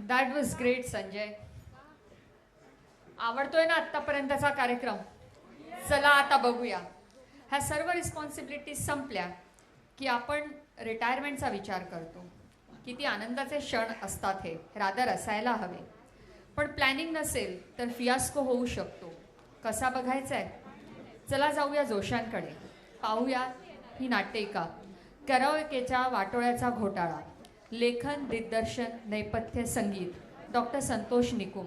That was great Sanjay. आवडतोय ना आत्तापर्यंतचा कार्यक्रम. चला आता बघूया. ह्या सर्व रिस्पॉन्सिबिलिटी संपल्या की आपण रिटायरमेंटचा विचार करतो. किती आनंदाचे क्षण असतात हे, रादर असायला हवे. पण प्लॅनिंग नसेल तर फियास्को होऊ शकतो. कसा बघायचा आहे? चला जाऊया जोशांकडे. पाहूया ही नाट्यिका. कराओकेच्या वाटोळ्याचा घोटाळा. लेखन, दिग्दर्शन, नेपथ्य संगीत डॉक्टर संतोष निकुम.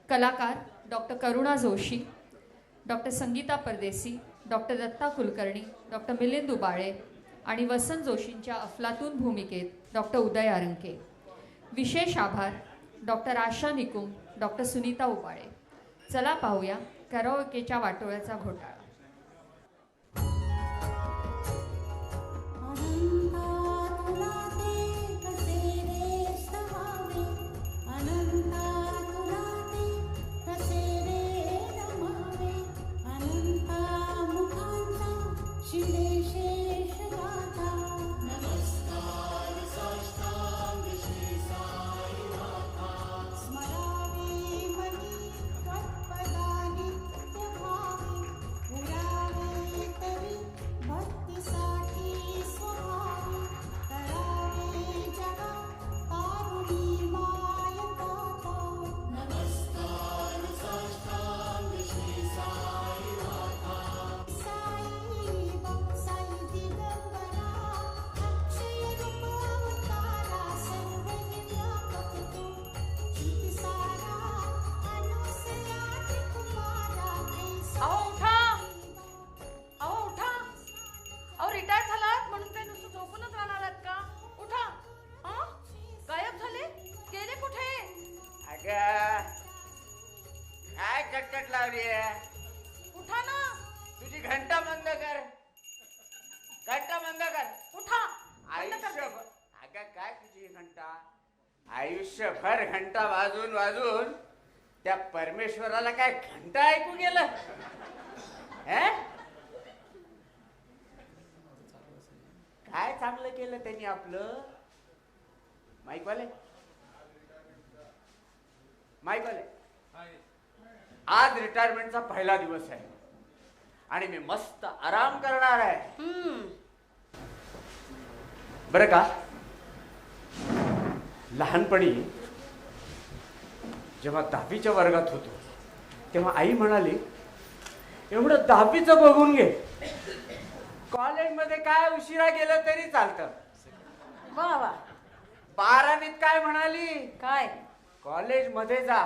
कलाकार डॉक्टर करुणा जोशी, डॉक्टर संगीता परदेसी, डॉक्टर दत्ता कुलकर्णी, डॉक्टर मिलिंद उबाळे आणि वसंत जोशींच्या अफलातून भूमिकेत डॉक्टर उदय अरंके. विशेष आभार डॉक्टर आशा निकुम, डॉक्टर सुनीता उबाळे. चला पाहूया कराओकेच्या वाटोळ्याचा घोटाळा. काय कटकट लावली आहे? उठा ना. तुझी घंटा बंद कर. घंटा बंद कर. उठा. आयुष्यभर अगं काय तुझी घंटा? आयुष्यभर घंटा वाजून वाजून त्या परमेश्वराला काय घंटा ऐकू गेलं? काय चांगलं केलं त्यांनी आपलं? माईकवाले आज रिटायरमेंटचा पहिला दिवस आहे आणि मी मस्त आराम करणार आहे. बरं का, लहानपणी जेव्हा 10वीच्या वर्गात होतो तेव्हा आई म्हणाली, एवढं 10वीचं बघून घे, कॉलेजमध्ये काय उशिरा गेलं तरी चालतं. वा वा. 12वीत काय म्हणाली? काय? कॉलेजमध्ये जा,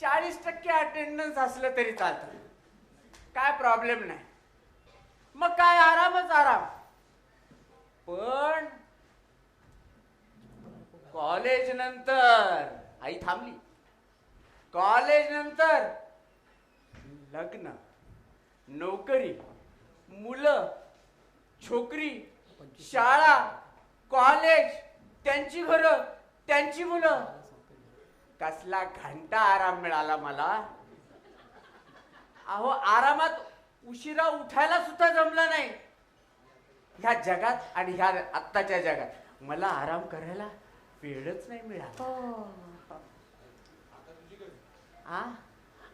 40% अटेंडन्स असलं तरी चालतं, काय प्रॉब्लेम नाही, मग काय आरामच आराम. पण कॉलेज नंतर आई थांबली. कॉलेज नंतर लग्न, नोकरी, मुलं, छोकरी, शाळा, कॉलेज, त्यांची घरं, त्यांची मुलं. कसला घंटा आराम मिळाला मला. अहो, आरामात उशिरा उठायला सुद्धा जमलं नाही. ह्या जगात आणि ह्या आत्ताच्या जगात मला आराम करायला वेळच नाही मिळाला.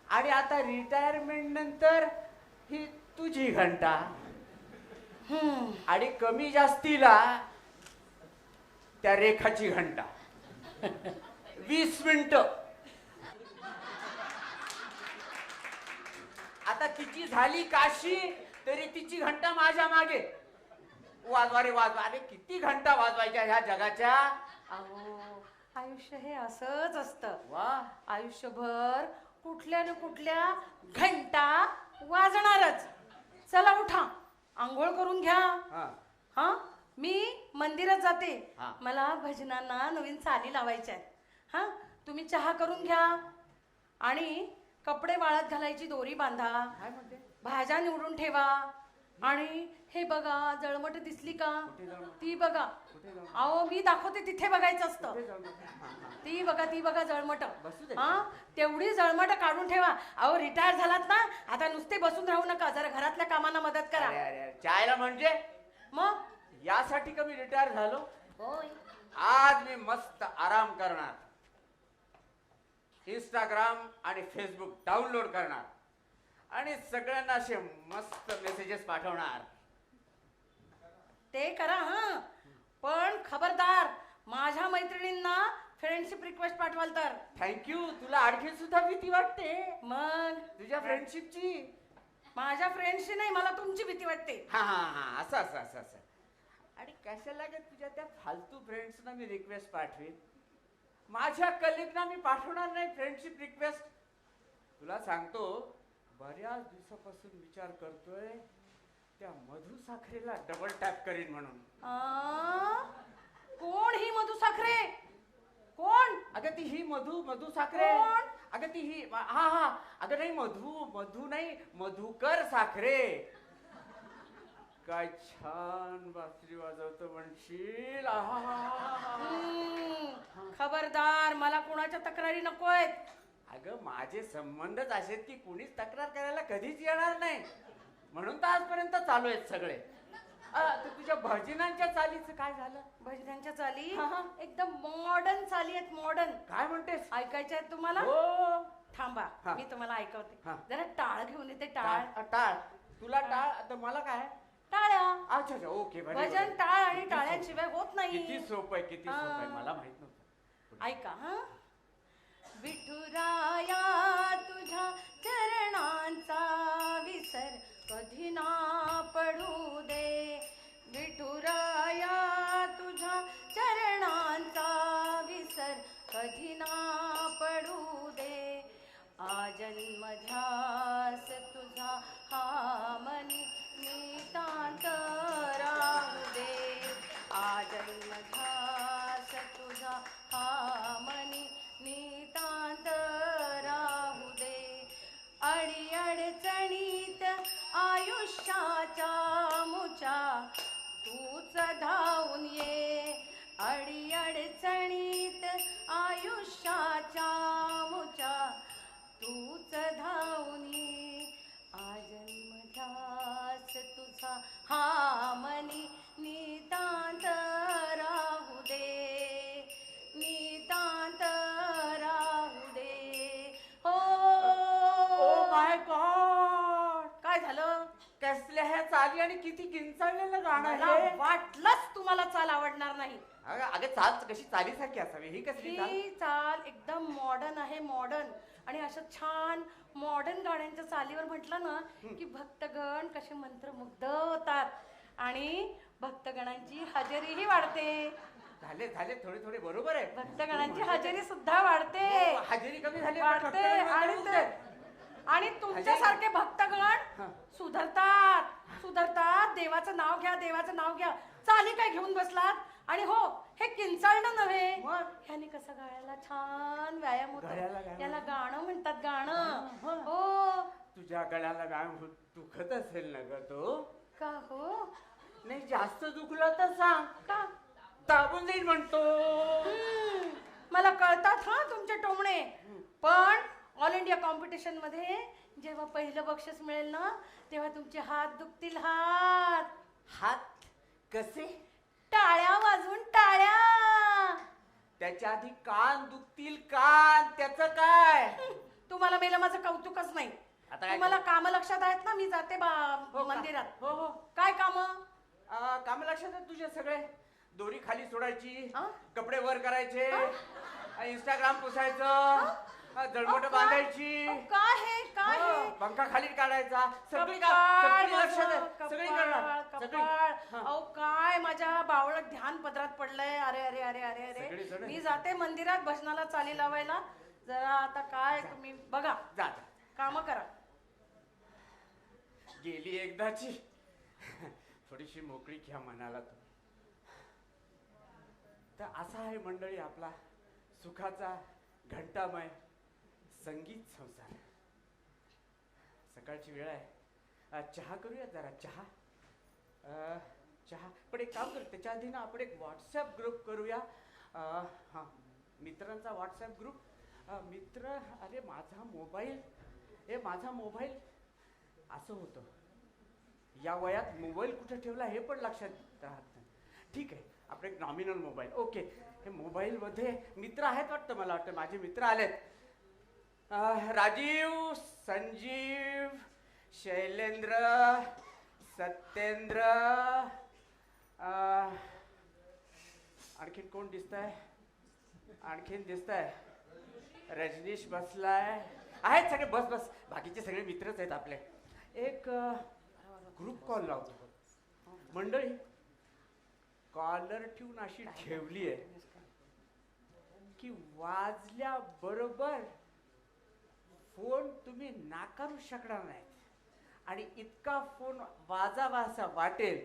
आणि आता रिटायरमेंट नंतर ही तुझी घंटा. आणि कमी जास्तीला त्या रेखाची घंटा 20 मिनिटं. आता तिची झाली काशी तरी तिची घंटा माझ्या मागे. वाजवा रे वाजवा. अरे किती घंटा वाजवायच्या ह्या जगाच्या. अहो, आयुष्य हे असंच असतं. वा, आयुष्यभर कुठल्या न कुठल्या घंटा वाजणारच. चला उठा, आंघोळ करून घ्या. हा, मी मंदिरात जाते. मला भजनांना नवीन चाली लावायच्या आहेत. हा, तुम्ही चहा करून घ्या आणि कपडे वाळत घालायची दोरी बांधा. भाज्या निवडून ठेवा. आणि हे बघा, जळमट दिसली का? ती बघा. अहो, मी दाखवते तिथे बघायचं असतं. ती बघा जळमट. हा, तेवढी जळमट काढून ठेवा. अहो, रिटायर झालात ना, आता नुसते बसून राहू नका, जरा घरातल्या कामांना मदत करा. चायला म्हणजे मग यासाठी कमी रिटायर झालो. होय, आज मी मस्त आराम करणार. इंस्टाग्राम आणि फेसबुक डाउनलोड करणार आणि सगळ्यांना असे मस्त मेसेजेस पाठवणार. ते करा हा, पण खबरदार माझ्या मैत्रिणींना फ्रेंडशिप रिक्वेस्ट पाठवाल तर. थँक्यू. तुला आणखी सुद्धा भीती वाटते मग तुझ्या फ्रेंडशिपची? माझ्या फ्रेंडशी नाही, मला तुमची भीती वाटते. हा हा हा, असं असं असं असं. आणि कशाला ग तुझ्या त्या फालतू फ्रेंड्सना मी रिक्वेस्ट पाठवेन? माझ्या कलिगना मी पाठवणार नाही फ्रेंडशिप रिक्वेस्ट. तुला सांगतो, बऱ्याच दिवसापासून विचार करतोय त्या मधु साखरेला डबल टॅप करीन म्हणून. कोण ही मधु साखरे? कोण? अगं ती ही मधु साखरे. कोण? अगं ती ही, हा हा, अगं नाही मधु नाही, मधुकर साखरे. काय छान बासरी वाजवतो म्हणशील. खबरदार, मला कोणाच्या तक्रारी नकोयत. अगं माझे संबंधच असेत की कुणीच तक्रार करायला कधीच येणार नाही, म्हणून तर आजपर्यंत चालू आहेत सगळे. तर तुझ्या भजनांच्या चालीचं काय झालं? भजनांच्या चाली हा, हा. एकदम मॉडर्न चाली आहेत, मॉडर्न. काय म्हणतेस? ऐकायच्या आहेत तुम्हाला? हो. थांबा, हा. मी तुम्हाला ऐकवते. हा. जरा टाळ घेऊन येते. टाळ. टाळ. तुला टाळ, आता मला काय? टाळ्या. अच्छा अच्छा, ओके. भजन टाळ आणि टाळ्यांशिवाय होत नाही. किती सोपं आहे, किती सोपं आहे, हा. मला माहित नव्हतं. ऐका हा. विठुराया तुझ्या चरणांचा विसर कधी ना पडू दे. विठुराया तुझ्या चरणांचा विसर कधी ना पडू दे. आजन्म ध्यास तुझा हा मनी नितांत राहू दे. आजन्म ध्यास तुझा हा मनी नितांत राहू दे. अडचणीत आयुष्याच्या मुच्या तूच धावून ये. अडचणीत आयुष्याच्या मुच्या तूच धावून ये. आजन्म ध्यास तुझा हा मनी नितांत राहू दे. नितांत राहू दे. हो. ओ माय गॉड, काय झालं? कसल्या ह्या चाली आणि किती किंचाळलेलं गाणं मला आहे. वाटलंच तुम्हाला चाल आवडणार नाही. अगं चाल कशी चालीसारखी असावी, ही कसली चाल? ही चाल एकदम मॉडर्न आहे, मॉडर्न. आणि अशा छान मॉडर्न गाण्यांच्या चालीवर म्हटलं ना की भक्तगण कसे मंत्रमुग्ध होतात आणि भक्तगणांची हजेरीही वाढते. झाले झाले, थोडे थोडे बरोबर आहे. भक्तगणांची हजेरी सुद्धा वाढते. हो, हजेरी कमी झाली वाढते. आणि तुमच्यासारखे भक्तगण सुधरतात. देवाचं नाव घ्या, देवाचं नाव घ्या. चाली काय घेऊन बसलात? आणि हो, हे किंचाळणं नव्हे, ह्याने कसं गायला छान व्यायाम होतो. याला गाणं म्हणतात, गाणं. हो. तुझ्या गळ्याला व्यायाम दुखत असेल ना ग तो? का हो? नाही, जास्त दुखलं तर सांग, का दाबून जाईल म्हणतो. मला कळतात हा तुमचे टोमणे. पण ऑल इंडिया कॉम्पिटिशन मध्ये जेव्हा पहिलं बक्षीस मिळेल ना, तेव्हा तुमचे हात दुखतील. हात कसे? टाळ्या वाजवून टाळ्या. त्याच्या आधी कान दुखतील, कान. त्याचं काय? तुम्हाला मेलं माझं कौतुकच नाही. तुम्हाला काम लक्षात आहेत ना? मी जाते मंदिरात. हो हो. काय काम? काम लक्षात आहेत तुझे सगळे. दोरी खाली सोडायची, कपडे वर करायचे, इंस्टाग्राम पुसायचं, जळमट बांधायची, काय पंखा खाली काढायचा, सगळी लक्षात, सगळी करणार. अहो काय माझ्या बावळट ध्यान पदरात पडलंय. अरे अरे अरे अरे अरे, मी जाते मंदिरात भजनाला चाली लावायला. जरा आता काय तुम्ही बघा, जा काम करा. गेली एकदाची, थोडीशी मोकळी घ्या मनाला. तर असा आहे मंडळी आपला सुखाचा घंटामय संगीत संसार. सकाळची वेळ आहे, चहा करूया जरा. चहा पण एक काम करू, त्याच्या आधी ना आपण एक व्हॉट्सअप ग्रुप करूया. हां, मित्रांचा व्हॉट्सअप ग्रुप. मित्र, अरे माझा मोबाईल असं होतं. या वयात मोबाईल कुठे ठेवला हे पण लक्षात राहत नाही. ठीक आहे, आपलं एक नॉमिनल मोबाईल. ओके, हे मोबाईलमध्ये मित्र आहेत वाटतं, मला वाटतं माझे मित्र आलेत. राजीव, संजीव, शैलेंद्र, सत्येंद्र, आणखीन कोण दिसतंय? आणखीन दिसतंय रजनीश बसलाय. आहेत सगळे, बस बस, बाकीचे सगळे मित्रच आहेत आपले. एक ग्रुप कॉल लावतो. मंडळी, कॉलर ट्यून अशी ठेवली आहे की वाजल्या बरोबर फोन तुम्ही नाकारू शकणार नाही आणि इतका फोन वाजावा असा वाटेल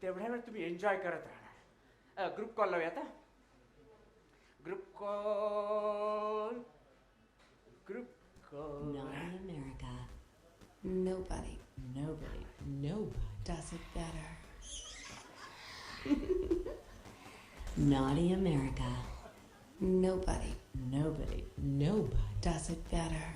तेवढ्या वेळ तुम्ही एन्जॉय करत राहणार. ग्रुप कॉल लावूया आता. Group call, group call. Naughty America. Nobody Nobody does it better. Naughty America. Nobody Nobody does it better.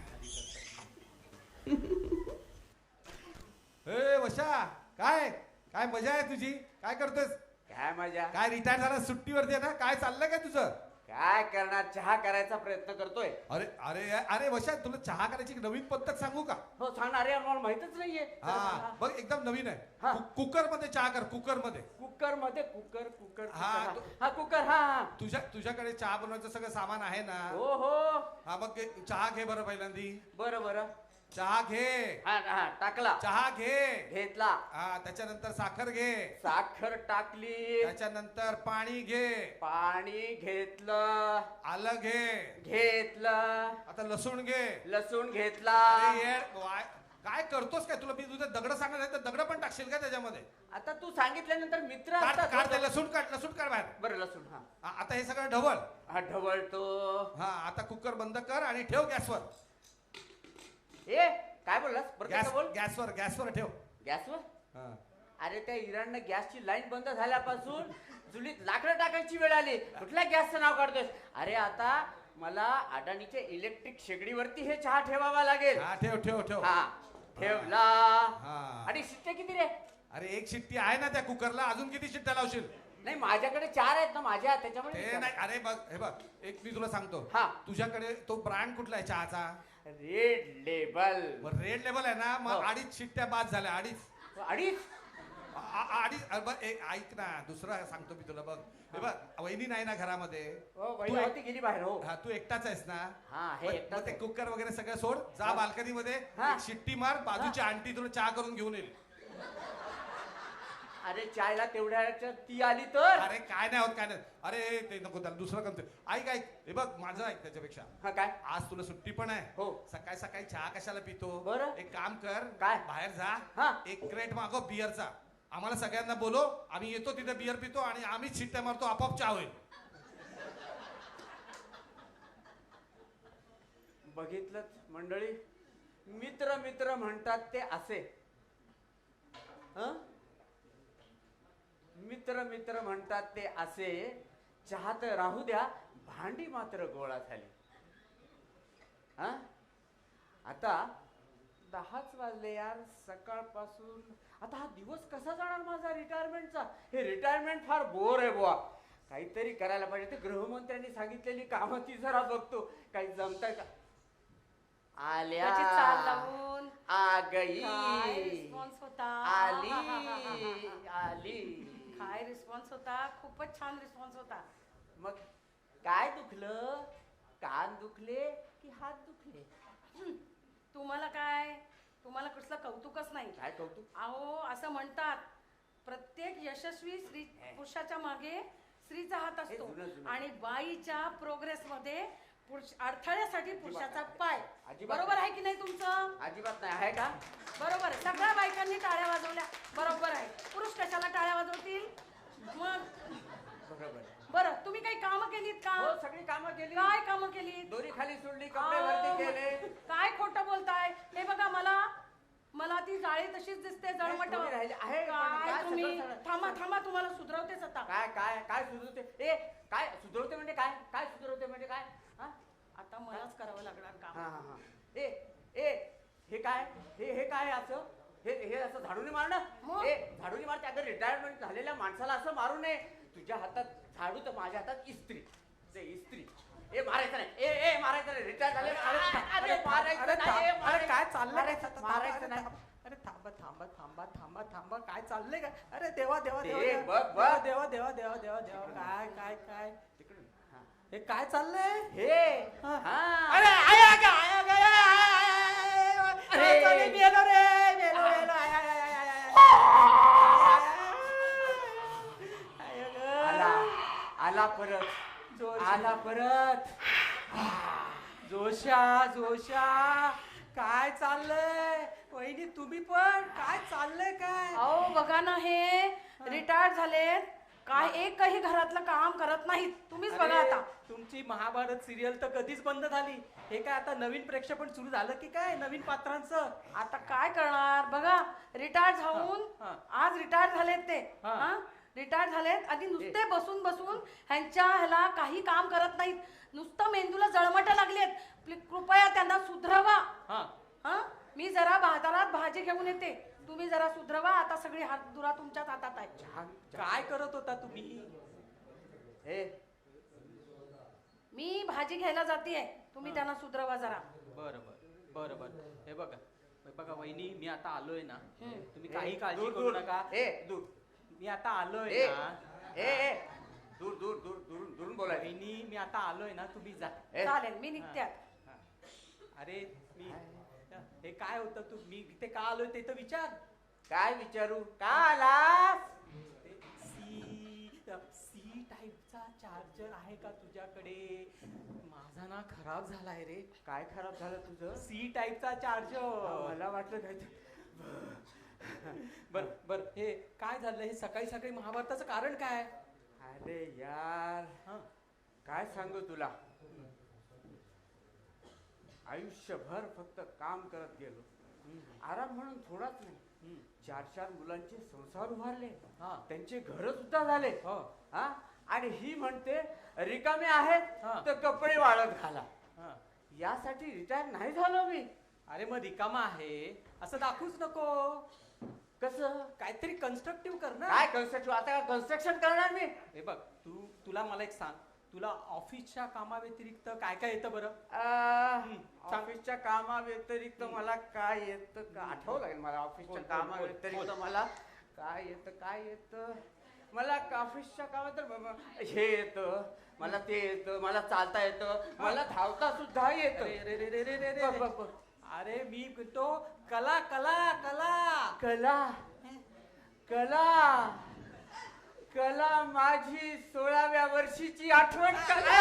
ए वशा, काय काय मजा आहे तुझी? काय करतोस? काय मजा? काय रिटायर झाला, सुट्टीवरती आहे ना? काय चाललंय काय तुझं? काय करणार, चहा करायचा प्रयत्न करतोय. अरे अरे अरे वशा, तुला चहा करायची एक नवीन पद्धत सांगू का? हो सांगणार आहे, आम्हाला माहितच नाहीये. हा बघ, एकदम नवीन हा. आहे. कुकर मध्ये चहा कर, कुकर मध्ये. कुकर मध्ये, कुकर कुकर हा, हा कुकर. हा तुझ्याकडे चहा बनवायचं सगळं सामान आहे ना? हो हो. हा मग चहा घे बरं पहिल्यांदी. बरं बरं. चहा घे. हा हा टाकला. चहा घे. घेतला. हा त्याच्यानंतर साखर घे. साखर टाकली. त्याच्यानंतर पाणी घे. पाणी घेतलं. आलं घे. घेतलं. आता लसूण घे. लसूण घेतला. अरे येड, काय करतोस काय? तुला मी तुझं दगड सांगत आहे तर दगड पण टाकशील का त्याच्यामध्ये? आता तू सांगितल्यानंतर मित्र काढ असतात. काढ ते लसूण काढ, लसूण काढ बाहेर. बरं लसूण. हा आता हे सगळं ढवळ. हा ढवळतो. हा आता कुकर बंद कर आणि ठेव गॅसवर. ए काय बोललास? बरं गॅस कसं बोल. गॅसवर ठेव. गॅसवर. हा. अरे त्या इराणनं गॅसची लाईन बंद झाल्यापासून चुलीत लाकडं टाकायची वेळ आली. कुठल्या गॅसचं नाव काढतोय? अरे आता मला अडाणीच्या इलेक्ट्रिक शेगडीवरती हे चहा ठेवावा लागेल. हा ठेव ठेव ठेव. हा ठेवला. हा. आणि शिट्ट्या किती रे? अरे एक शिट्टी आहे ना त्या कुकरला, अजून किती शिट्ट्या लावशील? नाही माझ्याकडे 4 आहेत ना माझ्या, त्याच्यामुळे ते विचारलं. नाही. अरे बघ, हे बघ, एक मी तुला सांगतो. हा. तुझ्याकडे तो ब्रँड कुठला आहे चहाचा? Red label. रेड लेबल आहे ना? हो. मग 2.5 शिट्ट्या बाद झाल्या. 2.5. 2.5. 2.5. बरं, ऐक ना, दुसरा सांगतो मी तुला. बघ हे बघ, वहिनी नाही ना घरामध्ये. हो तू वहिनी होती, गेली बाहेर. हो हा तू एकटाच आहेस ना? हा हे मग एकटाच ते आहे. कुकर वगैरे सगळं सोड, जा हा. बाल्कनी मध्ये हा. एक शिट्टी मार. बाजूची आंटी तुला चहा करून घेऊन येईल. अरे चायला तेवढ्या ती आली तर. अरे काय नाही होत, काय नाही. अरे ते नको, त्याला दुसरं करतोय. ऐक हे बघ, माझं ऐक त्याच्यापेक्षा. हा काय? आज तुला सुट्टी पण आहे. हो. सकाळी सकाळी चहा कशाला पितो? बरं. एक काम कर. काय? बाहेर जा. हा. एक क्रेट मागव बिअरचा. आम्हाला सगळ्यांना बोलो, आम्ही येतो तिथे बिअर पितो आणि आम्हीच शिट्ट्या मारतो, आपोआप चहा होईल. बघितलं मंडळी, मित्र मित्र म्हणतात ते असे. हं? मित्र मित्र म्हणतात ते असे. चहा तर राहू द्या, भांडी मात्र गोळा झाली. हा आता 10च वाजले यार सकाळपासून. आता हा दिवस कसा जाणार माझा रिटायरमेंटचा? हे रिटायरमेंट फार बोर आहे बुवा. काहीतरी करायला पाहिजे. ते गृहमंत्र्यांनी सांगितलेली कामं ती जरा बघतो, काही जमताय का? आल्या. त्याची चाल लावून आ गई. काय रिस्पॉन्स होता? आली आली. काय रिस्पॉन्स होता? खूपच छान रिस्पॉन्स होता. मग काय दुखलं? कान दुखले की हात दुखले? तुम्हाला काय, तुम्हाला कसलं कौतुकच नाही. काय कौतुक? अहो असं म्हणतात, प्रत्येक यशस्वी स्त्री पुरुषाच्या मागे स्त्रीचा हात असतो जुनं. आणि बाईच्या प्रोग्रेस मध्ये अडथळ्यासाठी पुरुषाचा पाय. अजिबात बरोबर आहे की नाही तुमचं? अजिबात नाही. आहे का? बरोबर. सगळ्या बायकांनी टाळ्या वाजवल्या. बरोबर आहे. पुरुष कशाला टाळ्या वाजवतील मग? बरोबर. बरं, तुम्ही काही कामं केलीत का? हो सगळी कामं केली. काय कामं केलीत? दोरी खाली सोडली, कपडे वरती केले. काय खोटं बोलताय? हे बघा, मला ती जाळी तशीच दिसते, जळमट. थोडी राहिली आहे, पण काय काय तुम्ही सगळं- थांबा, तुम्हाला सुधरवतेच आता. काय काय काय सुधरवते? काय सुधरवते म्हणजे काय? काय सुधरवते म्हणजे काय? हा आता मलाच करावं लागणार हा काम. हा. हे काय? हे काय असं? हे असं झाडूने मारणं? मग? झाडूने मारते. अगं रिटायरमेंट झालेल्या माणसाला असं मारू नये. तुझ्या हातात झाडू तर माझ्या हातात इस्त्री. ते इस्त्री. ए मारायचं नाही ए मारायचं नाही रिटायर झाले अरे मारायचं अरे नाही ए, अरे काय चाललंय मारायचं मारायचं नाही अरे थांबा थांबा थांबा थांबा थांबा काय चाललंय काय अरे देवा देवा ते देवा बघ, बघ. देवा देवा देवा देवा देवा काय काय काय तिकडे हा. हे काय चाललंय हे हा. हा. अरे आया गा आया गा आया, आया, आया, आया. अरे. अरे चालेल, मेलो रे मेलो मेलो आया, आया, आया, आया, आया. आया ग. आला आला परत जोश. आला परत जोशा जोशा काय चाललंय वहिनी तुम्ही पण काय चाललंय काय अहो बघा ना हे रिटायर्ड झालेत काय एकही घरातलं काम करत नाहीत तुम्हीच बघा आता तुमची महाभारत सिरियल तर कधीच बंद झाली हे काय आता नवीन प्रेक्षेपण सुरू झालं की काय नवीन पात्रांचं आता काय करणार बघा रिटायर्ड झाऊन आज रिटायर्ड झालेत ते रिटायर्ड झालेत आधी नुसते बसून बसून ह्यांच्या ह्याला काही काम करत नाहीत नुसतं मेंदूला जळमट लागलेत कृपया त्यांना सुधरवा हा मी जरा बाजारात भाजी घेऊन येते तुम्ही जरा सुधरवा आता सगळी हात दुरा तुमच्याच हातात आहे काय करत होता तुम्ही हे मी भाजी घ्यायला जातीये तुम्ही त्यांना सुधरवा जरा बरं बरं बरं बरं हे बघा वहिनी मी आता आलोय ना तुम्ही काही काळजी दूर, करू दूर. नका दूर मी आता आलोय ए ना ए दूर दूर दूर दूर दुरून बोलाय वहिनी मी आता आलोय ना तुम्ही जा ए. चालेल मी निघते आता. अरे मी हे काय होतं तू मी इथे का आलोय ते तर विचार काय विचारू का आलास सी टाईपचा चार्जर आहे का तुझ्याकडे माझा ना खराब झालाय रे काय खराब झालं तुझं सी टाईपचा चार्जर मला वाटलं काय बर बर हे काय झालं हे सकाळी सकाळी महाभारताचं कारण काय अरे यार काय सांगू तुला आयुष्यभर फक्त काम करत गेलो आराम म्हणून थोडाच नाही 4 मुलांचे संसार उभारले त्यांचे घर सुद्धा झाले हा आणि ही म्हणते रिकामे आहेत तर कपडे वाळत घाला यासाठी रिटायर नाही झालो मी अरे मग रिकामा आहे असं दाखवूच नको कसं काहीतरी कन्स्ट्रक्टिव्ह कर ना काय कन्स्ट्रक्शन आता कन्स्ट्रक्शन करणार मी हे बघ तुला मला एक सांग तुला ऑफिसच्या कामाव्यतिरिक्त काय काय येतं बरं ऑफिसच्या कामाव्यतिरिक्त मला काय येतं का आठवं लागेल मला ऑफिसच्या कामाव्यतिरिक्त मला काय येतं मला ऑफिसच्या कामात तर हे येतं मला ते येतं मला चालता येतं मला धावता सुद्धा येतं अरे मी तो कला कला कला कला कला कला माझी 16व्या वर्षीची आठवण कला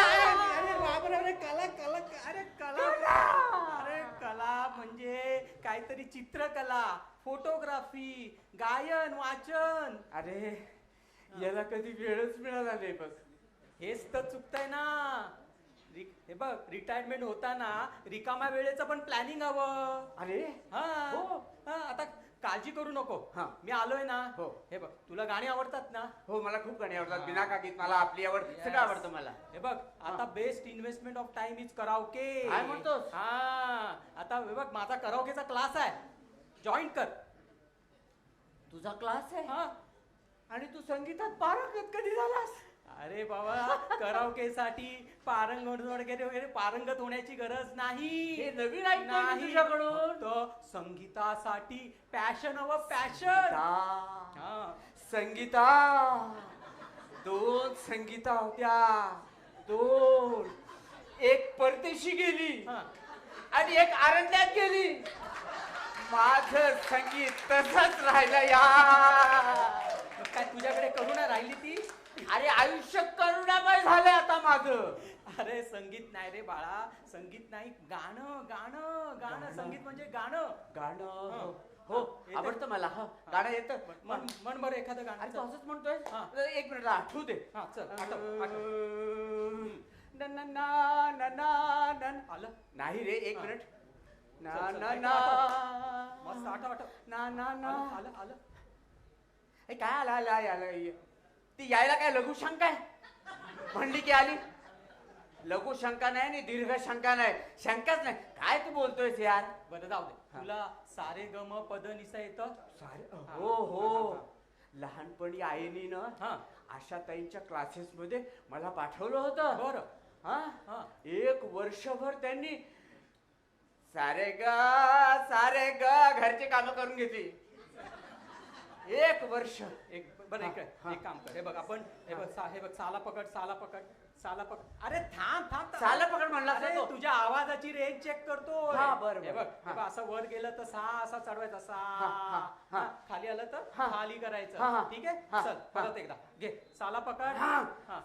अरे कला कला अरे कला अरे कला म्हणजे काहीतरी चित्रकला फोटोग्राफी गायन वाचन अरे याला कधी वेळच मिळाला नाही बघ हेच तर चुकतंय ना हे बघ रिटायरमेंट होताना रिकाम्या वेळेचं पण प्लॅनिंग हवं अरे आता काळजी करू नको मी आलोय ना हे बघ तुला गाणी आवडतात ना हो मला खूप गाणी आवडतात बिना का गीत मला आपली आवड सगळं आवडतं मला हे बघ आता best investment of time is karaoke काय म्हणतोस आता हे बघ माझा कराओकेचा क्लास आहे जॉईन कर तुझा क्लास आहे आणि तू संगीतात पारंगत कधी झालास अरे बाबा कराओकेसाठी पारंगत वगैरे पारंगत होण्याची गरज नाही हे नवीन ऐकलं तुझ्याकडून तो संगीतासाठी पॅशन हवं पॅशन संगीता 2 संगीता होत्या 2 एक परदेशी गेली आणि एक आरण्यात गेली माझं संगीत तसंच राहिलं यार काय तुझ्याकडे करुणा राहिली ती अरे आयुष्य करुणामय झालंय आता माझं अरे संगीत नाही रे बाळा संगीत नाही गाणं गाणं गाणं संगीत म्हणजे गाणं गाणं हो आवडतं मला गाणं येतं मन बरं एखादं गाणं अरे तू असंच म्हणतोय 1 मिनिट आठवू दे आलं नाही रे 1 मिनिट ना ना चल, ना मस्त आठव ना ना ना आलं आलं हे काय आलं ती यायला काय लघुशंका आहे म्हणली की आली लघुशंका नाही आणि दीर्घ शंका नाही शंकाच नाही काय तू बोलतोयस यार बरं जाऊ दे तुला सारे गम पद निसा येतं सारे हो लहानपणी आईनी ना आशाताईंच्या क्लासेस मध्ये मला पाठवलं होतं बरं हा 1 वर्षभर त्यांनी सारे ग घरचे कामं करून घेतली. 1 वर्ष. बरं एक काम कर, हे बघ आपण हे बघ साला पकड. अरे थांब साला पकड म्हणला अरे, तो. तुझ्या आवाजाची रेंज चेक करतो. हा, बरं, हे बरं. बघ असं वर गेलं तर सा असा चढवायचा सा. हा. खाली आलं तर हा. खाली हा, करायचं. हा. ठीक आहे, हा. चल परत एकदा घे साला पकड. हा. हा.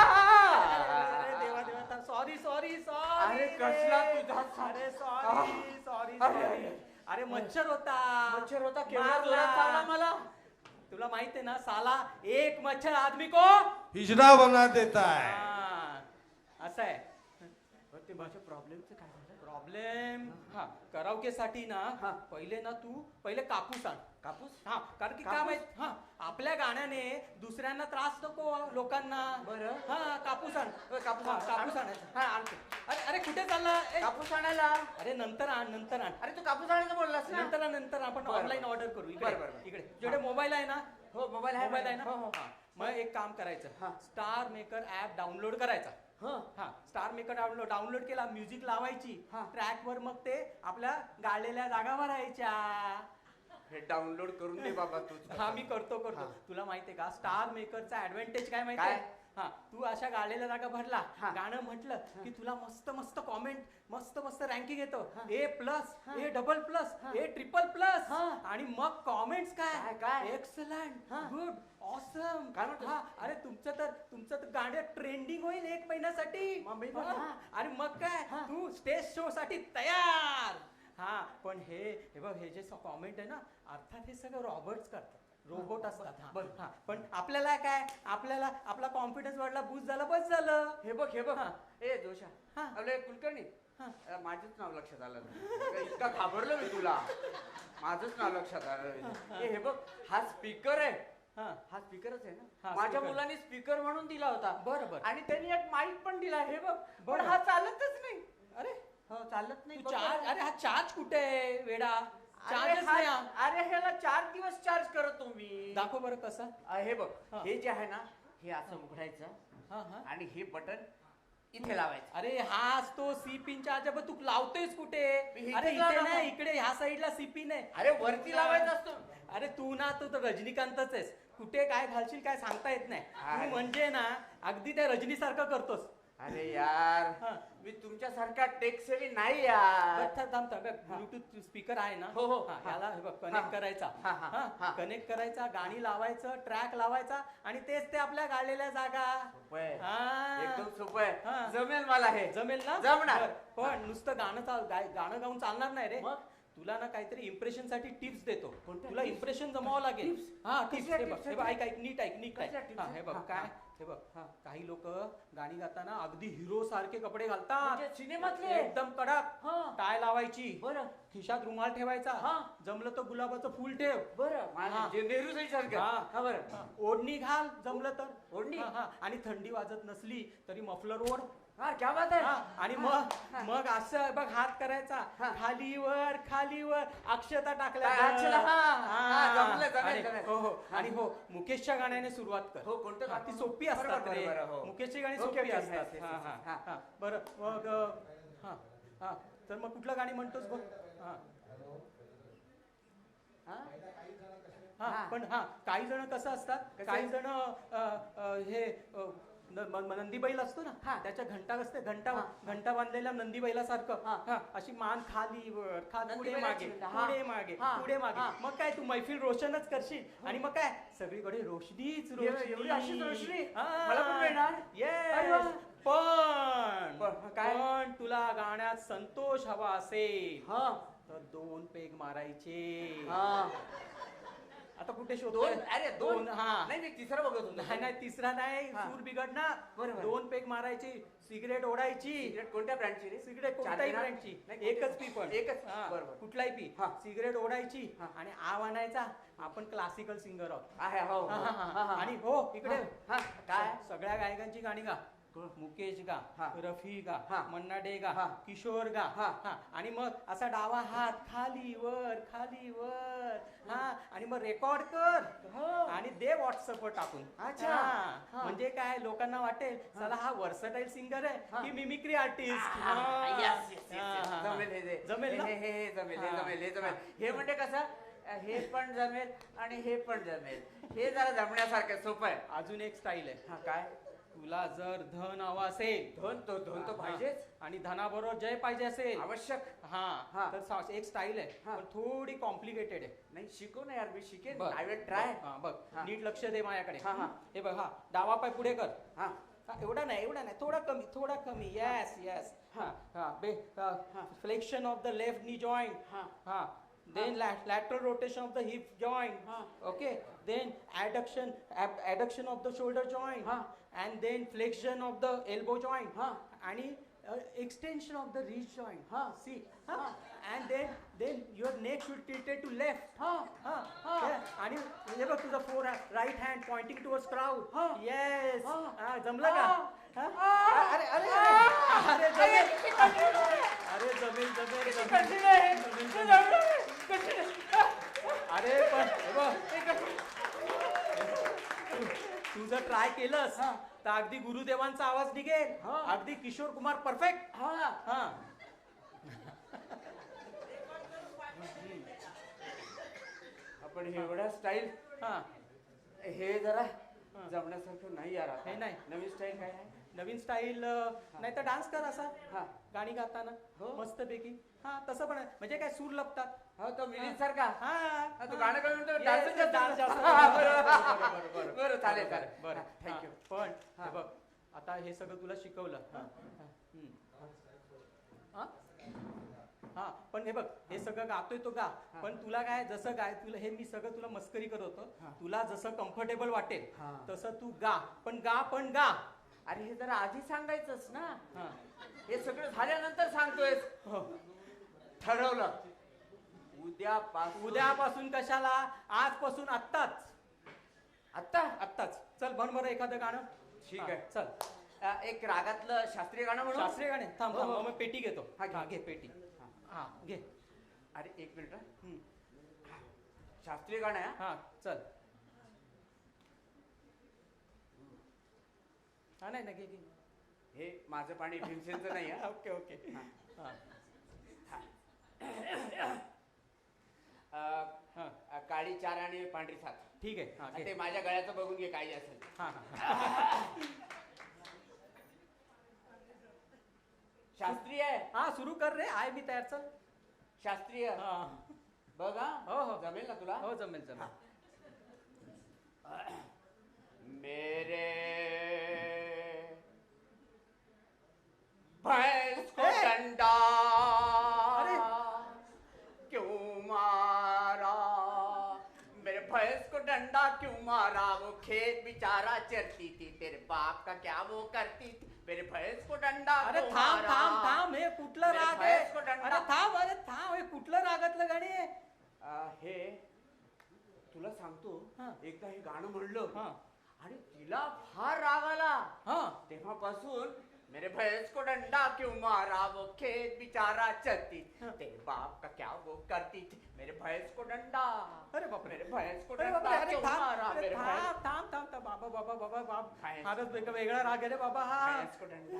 अरे देवा सॉरी अरे, कसला तुझा सा- अरे सॉरी अरे. अरे मच्छर होता. मच्छर होता, केवढा मारला. जोरात चावला मला. तुला माहित आहे ना साला एक मच्छर आदमी को हिजड़ा बना देता है. असं आहे ते माझ्या प्रॉब्लेमचं काय झालं? प्रॉब्लेम. हा कराओकेसाठी ना हा. पहिले कापूस आण. कापूस? हा कारण की काय कापूस? माहित हा आपल्या गाण्याने दुसऱ्यांना त्रास नको लोकांना. बरं. हा कापूस आण. कापूस हा, आण. कापूस आणायचा. हा, आणतो. अरे कुठे चालला ए, कापूस आणायला. अरे नंतर आण. अरे तू कापूस आणायचं बोललास ना. नंतर आपण बरं, ऑनलाईन बरं. ऑर्डर करू. बरं. इकडे जेवढे मोबाईल आहे ना हो, मोबाईल आहे ना हो, हो. हा. मग एक काम करायचं हा. स्टार मेकर ऍप डाउनलोड करायचा. हं. हा स्टार मेकर डाउनलोड केला म्युझिक लावायची हा. ट्रॅक वर मग ते आपल्या गाळलेल्या जागा भरायच्या. हे डाउनलोड करून दे बाबा तू. हा मी करतो हा. तुला माहितीये का स्टार मेकरचा ऍडव्हान्टेज काय काय? माहितीये? हा तू अशा गाळलेल्या जागा भरला हा. गाणं म्हटलं की तुला मस्त कॉमेंट मस्त रँकिंग येतो. हा. A+, हा. A++, हा. A+++, हा. आणि मग कॉमेंट्स काय? काय एक्सलंट हा. Good awesome. काय म्हणतोस? अरे तुमचं तर गाणं ट्रेंडिंग होईल 1 महिन्यासाठी. मग मी पण- हा. आणि मग काय हा. तू स्टेज शो साठी तयार. हा पण हे बघ हे जे कॉमेंट आहे ना अर्थात हे सगळं रॉबर्ट्स करतात. रोबोट असतात. हा. पण आपल्याला काय आपला कॉन्फिडन्स वाढला बूस्ट झाला बस झालं. हे बघ हा. ए जोशा हा. आपले कुलकर्णी हा. माझंच नाव लक्षात आलं नाही. इतका घाबरलो मी तुला. माझंच नाव लक्षात आलं. हे बघ हा स्पीकर आहे. हा स्पीकरच आहे ना. हा, माझ्या speaker. मुलाने स्पीकर म्हणून दिला होता. बरं. आणि त्यांनी एक माईक पण दिला. हे बघ पण बरं. हा चालतच नाही. अरे हो चालत नाही. तू बघ चार्ज बरं. अरे हा चार्ज कुठे आहे वेडा? अरे चार्जच नाही हा. अरे ह्याला 4 दिवस चार्ज करतो मी. दाखव बरं कसा. हे बघ हा. हे जे आहे ना हे असं उघडायचं हा. आणि हे बटन इथे लावायचं. अरे हाच तो सी पिन चार्ज आहे तू लावतोयस कुठे? मी इथेच अरे इथे लावला नाही मग. इकडे ह्या साईडला सी पिन आहे. अरे वरती लावायचा असतो. अरे तू ना तू तर रजनीकांतच आहेस. कुठे काय घालशील काय सांगता येत नाही. अरे. तू म्हणजे ना अगदी त्या रजनी सारखं करतोस. अरे यार हा. मी तुमच्यासारखा टेक सेवी नाही यार. थांब ब्लूटूथ स्पीकर आहे ना. हो, हो. हा, हा. याला हे बघ हा. कनेक्ट करायचा. हा, हा. हा. कनेक्ट करायचा गाणी लावायचं ट्रॅक लावायचा आणि तेच ते आपल्या गाळलेल्या जागा. सोपं आहे. हा. एकदम सोपं हा. आहे. जमेल मला हे. जमेल ना. जमणार. बरं. पण नुसतं गाणं गाऊन चालणार नाही रे. मग? तुला ना काहीतरी इम्प्रेशन साठी टिप्स देतो. कोणत्या तुला tips? इम्प्रेशन जमावं लागेल. Tips? हा टिप्स कसल्या हे बघ tips हे बघ आहेत? ऐक नीट कसल्या ऐक. tips हा आहेत? हे बघ हा, काय हा. हे बघ काही लोक गाणी गाताना अगदी हिरो सारखे कपडे घालतात. म्हणजे सिनेमातले? एकदम कडक हा. टाय लावायची. बरं. खिशात रुमाल ठेवायचा. हा. जमलं तर गुलाबाचं फूल ठेव. बरं हा. जे नेहरू साई सारखं. हा. हा बरं. हा. ओढणी घाल जमलं तर. ओढणी? हा. आणि थंडी वाजत नसली तरी मफलर ओढ. हा क्या बात आहे. हा, आणि मग असं बघ हात करायचा हा. खालीवर अक्षता टाकल्या. काय अक्षता? हा, हा. जमलं, जमेल, आणि- जमेल. हो आणि मुकेशच्या गाण्याने सुरुवात कर. हो, कोणतं हा, गाणं? ती सोपी बरोबर, असतात रे. बरोबर, हो. मुकेशची गाणी ओके, सोपी ओके, असतात. yes, yes, हा, yes, हा, हा. हा. बरं मग हा तर मग कुठलं गाणी म्हणतोस बघ. हा हा? हा हा. पण काही जण कसं असतात कसे? काही जण हे नंदी बैल असतो ना हा. त्याच्या घंटा असते हा. घंटा बांधलेल्या नंदी बैलासारखं. हा. हा, अशी मान खालीवर नंदी पुढे बैलाची मागे घंटा. हा. पुढे मागे हा. पुढे मागे. हा. मग काय तू मैफिल रोशनच करशील आणि मग काय सगळीकडे रोशनीच एवढी अशीच रोशनी? हा. मला पण मिळणार? Yes. अरे वा. पण काय? पण तुला गाण्यात संतोष हवा असेल हा. तर 2 पेग मारायचे. हा. आता कुठे शोधतोय? दोन हा नाही मी तिसरा बघत होतो. नाही तिसरा नाही हा. सूर बिघडणार. बरोबर. 2 पेग मारायची सिगरेट ओढायची. सिगरेट कोणत्या ब्रँडची रे? सिगरेट चार कोणत्याही देणार? ब्रँडची नाही, एकच पी पण एकच. हा, बरोबर. कुठलाही पी. हा. सिगरेट ओढायची हा. आणि आव आणायचा. आपण क्लासिकल सिंगर आहोत. आहे हो. हा, हा, हा, हा. हा. आणि हो इकडे हा. काय? सगळ्या गायकांची गाणी गा. मुकेश गा, हा. रफी गा, हा. मन्ना डे गा, हा. किशोर गा, हा. हा. आणि मग असा डावा हात खाली वर हा आणि मग रेकॉर्ड कर हो. आणि दे व्हॉट्सअपवर टाकून. अच्छा. हा. हा. म्हणजे काय लोकांना वाटेल चला हा वर्सटाईल सिंगर आहे हा. की mimicry artist. Yes, yes, yes. जमेल हे जमेल ना? हे जमेल हे हा. जमेल हे जमेल हे म्हणजे कसं हे पण जमेल आणि हे पण जमेल हे जरा जमण्यासारखं सोपं आहे. अजून एक स्टाईल आहे. हा काय तुला जर धन हवा असेल धन तो पाहिजेच आणि धनाबरोबर जय पाहिजे असेल आवश्यक. हा हा. तर एक स्टाईल आहे हा. पण थोडी कॉम्प्लिकेटेड आहे. नाही शिकव ना यार मी शिकेन. बघ, आय विल ट्राय. बघ, हा, बघ हा. नीट लक्ष दे माझ्याकडे. हा, हा. हे बघ हा डावा पाय पुढे कर. हा हा, एवढा नाही थोडा कमी येस येस हा हा बे फ्लेक्शन ऑफ द लेफ्ट नी जॉईंट हा. हा then lateral rotation of the hip joint. Okay, then adduction of the shoulder joint, and then flexion of the elbow joint, आणि extension of the wrist joint. See, and then your neck should tilted to left. आणि हे बघ तुझा right hand pointing towards crowd. Yes. जमलं का? अरे अरे अरे अरे जमेल. अरे पण हे बघ, तू जर ट्राय केलंस तर अगदी गुरुदेवांचा आवाज निघेल. अगदी किशोर कुमार परफेक्ट. हा आपण एवढा स्टाईल हा हे जरा जमण्यासारखं नाही यार आता. हे नाही. नवीन स्टाईल काय आहे? नवीन स्टाईल नाही तर डान्स कर असा हा. गाणी गाताना हो. मस्त पैकी. हा तसं पण आहे. म्हणजे काय सूर लपतात. हो तो मिलिंद सारखा. हा तू गाणं करून तो Yes, डान्स yes, dance जास्त. बरं चालेल चालेल. बरं थँक्यू. पण हा. हे बघ आता हे सगळं तुला शिकवलं. हा? हा पण हे बघ हे सगळं गातोय तो गा. पण तुला काय जसं गाय तुला हे मी सगळं तुला मस्करी करत होतो. तुला जसं कम्फर्टेबल वाटेल तसं तू गा पण गा. अरे हे जरा आधी सांगायचंच ना. हा. हे सगळं झाल्यानंतर सांगतोयस. हो. ठरवलं उद्यापासून कशाला आजपासून आत्ताच आता चल बन बरं एखादं गाणं. ठीक हा, आहे. चल एक रागातलं शास्त्रीय गाणं म्हणून. शास्त्रीय गाणे थांब हो, हो. मग पेटी घेतो. हा, घे. हा घे पेटी. हा घे. अरे एक मिनिट हम्म. शास्त्रीय गाणं आहे हा? हा चल. हा नाही ना घे घे. हे माझं पाणी भीमसेनचं नाही आहे. Okay okay. हा. काळी 4 आणि पांढरी 7. ठीक आहे. हा ते घे. माझ्या गळ्याचं बघून घे काही असेल. हा हा शास्त्रीय आहे. हा सुरू कर रे. आहे मी तयार. चल. शास्त्रीय हा बघ हा. हो. जमेल ना तुला? हो जमेल. मेरे भैंस को ए! डंडा अरे! क्यों मारा, मेरे भैंस को डंडा क्यों मारा, वो खेत बेचारा चरती थी, तेरे बाप का क्या वो करती थी, मेरे भैंस को डंडा अरे क्यों थांब मारा? थांब थांब हे कुठलं मेरे राग आहे? भैंस को डंडा. अरे थांब हे कुठलं रागातलं गाणी आहे? हे तुला सांगतो. हा. एकदा हे गाणं म्हणलं हा आणि तिला फार राग आला. हा तेव्हापासून मेरे भैंस को डंडा क्यों मारा, वो खेत बेचारा चरती, तेरे बाप का क्या वो करती थी, मेरे भैंस को डंडा. अरे बापरे. मेरे भैंस को अरे डंडा बापरे. अरे क्यों मारा, थांब मेरे भैंस थांब बाबा भैंस. फारच वेगळा राग आहे रे बाबा हा. भैंस को डंडा,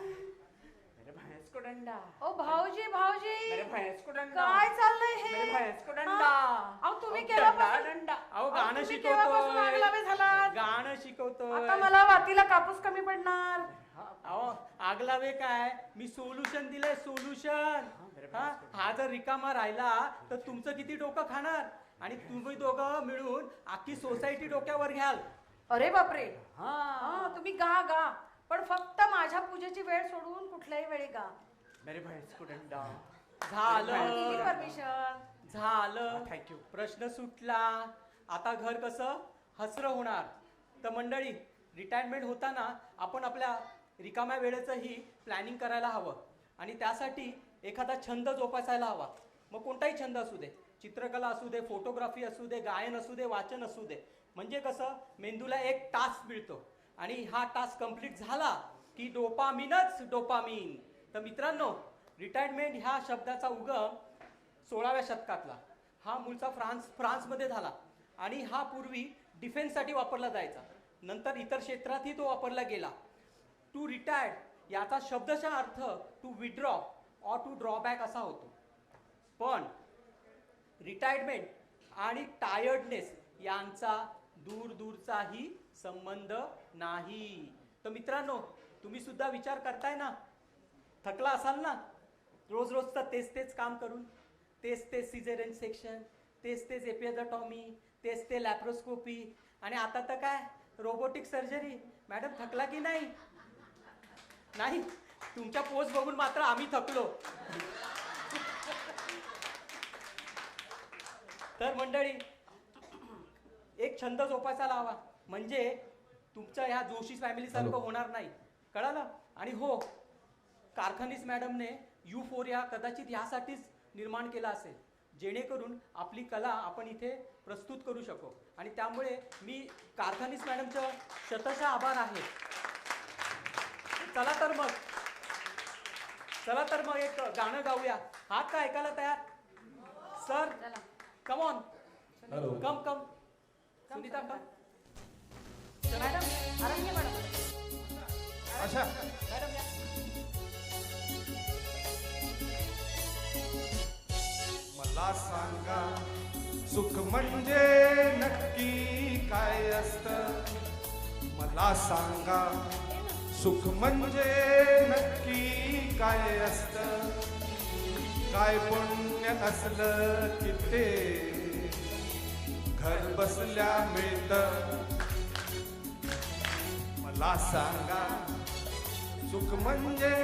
मेरे भैंस को डंडा, ओ भाऊजी मेरे भैंस को डंडा, काय चाललंय हे? मेरे भैंस को डंडा. अहो तुम्ही डंडा केव्हापासून डंडा. अहो अहो, गाणं तुम्ही केव्हापासून आगलावे शिकवतोय. झालात? गाणं शिकवतोय. आता मला वातीला कापूस कमी पडणार. अहो आगलावे काय मी सोल्युशन दिलंय सोल्युशन. हा जर रिकामा राहिला तर तुमचं किती डोकं खाणार आणि तुम्ही दोघं मिळून अख्खी सोसायटी डोक्यावर घ्याल. अरे बापरे. हाँ. तुम्ही गा पण फक्त माझ्या पूजेची वेळ सोडून कुठल्याही वेळी गा. मेरे भैंस को डंडा. झालं परमिशन. झालं. थँक्यू. प्रश्न सुटला. आता घर कसं हसरं होणार. तर मंडळी रिटायरमेंट होताना आपण आपल्या रिकाम्या वेळेचंही प्लॅनिंग करायला हवं आणि त्यासाठी एखादा छंद जोपासायला हवा. मग कोणताही छंद असू दे, चित्रकला असू दे, फोटोग्राफी असू दे, गायन असू दे, वाचन असू दे. म्हणजे कसं मेंदूला एक टास्क मिळतो आणि हा टास्क कंप्लीट झाला की डोपामिनच डोपामिन. तर मित्रांनो, रिटायरमेंट ह्या शब्दाचा उगम 16व्या शतकातला. हा मूळचा फ्रान्समध्ये झाला आणि हा पूर्वी डिफेन्ससाठी वापरला जायचा. नंतर इतर क्षेत्रातही तो वापरला गेला. टू रिटायर्ड याचा शब्दशः अर्थ to withdraw or to drawback असा होतो. पण रिटायरमेंट आणि टायर्डनेस यांचा दूरचाही संबंध नाही. तर मित्रांनो, तुम्ही सुद्धा विचार करताय ना, थकला असाल ना रोजचं तेच काम करून, तेच सिझेरियन सेक्शन, तेच एपिओटॉमी, तेच लॅप्रोस्कोपी आणि आता तर काय रोबोटिक सर्जरी. मॅडम थकला की नाही? नाही, तुमच्या पोस्ट बघून मात्र आम्ही थकलो. तर मंडळी, एक छंद जोपासायला लावा, म्हणजे तुमच्या ह्या जोशी फॅमिली सारखं होणार नाही. कळालं? आणि हो, कारखानीस मॅडमने युफोरिया कदाचित यासाठीच निर्माण केला असेल, जेणेकरून आपली कला आपण इथे प्रस्तुत करू शकू. आणि त्यामुळे मी कारखानीस मॅडमचं शतशः आभार आहे. चला तर मग एक गाणं गाऊया. हात का ऐकायला तयार? Sir come on, come Sunita come. Madam अरण्य मॅडम, अच्छा, मॅडम या. मला सांगा सुख म्हणजे नक्की काय असतं. मला सांगा सुख म्हणजे नक्की काय असतं. काय पुण्य असलं की ते घर बसल्या मिळतं. मला सांगा सुख म्हणजे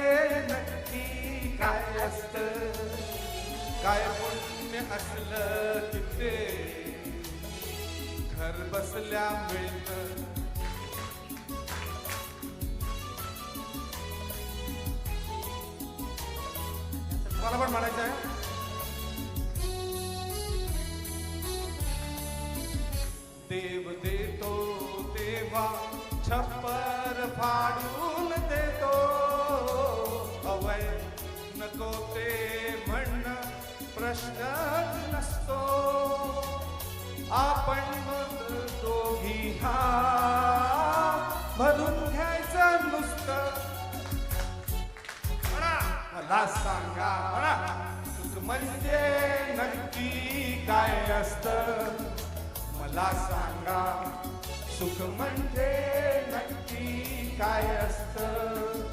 नक्की काय असतं. काय पुण्य असलं की ते घर बसल्या मिळतं. मला पण म्हणायचं आहे. देव देतो देवा छप्पर फाडून देतो. अवय नको ते म्हणणं प्रश्नच नसतो. आपण मग दोघी हात भरून घ्यायचं नुसतं. मला सांगा सुख म्हणजे नक्की काय असतं. मला सांगा सुख म्हणजे नक्की काय असतं.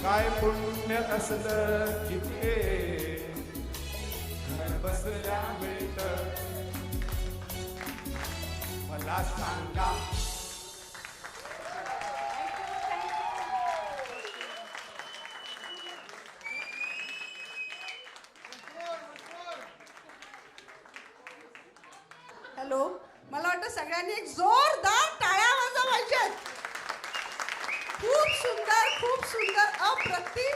काय पुण्य असलं की ते घर बसल्या मिळतं. मला सांगा. हॅलो, मला वाटतं सगळ्यांनी एक जोरदार टाळ्या वाजवायच्यात. खूप सुंदर अप्रतिम,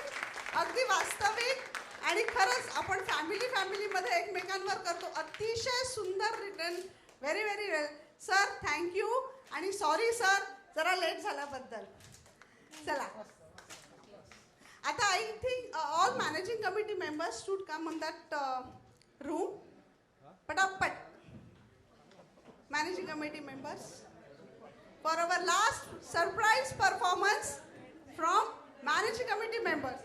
अगदी वास्तविक आणि खरंच आपण फॅमिलीमध्ये एकमेकांवर करतो. अतिशय सुंदर रिटर्न. व्हेरी वेल सर, थँक्यू आणि सॉरी सर जरा लेट झाल्याबद्दल. चला आता I think all managing committee members should come on that room. पटापट managing committee members for our last surprise performance from managing committee members.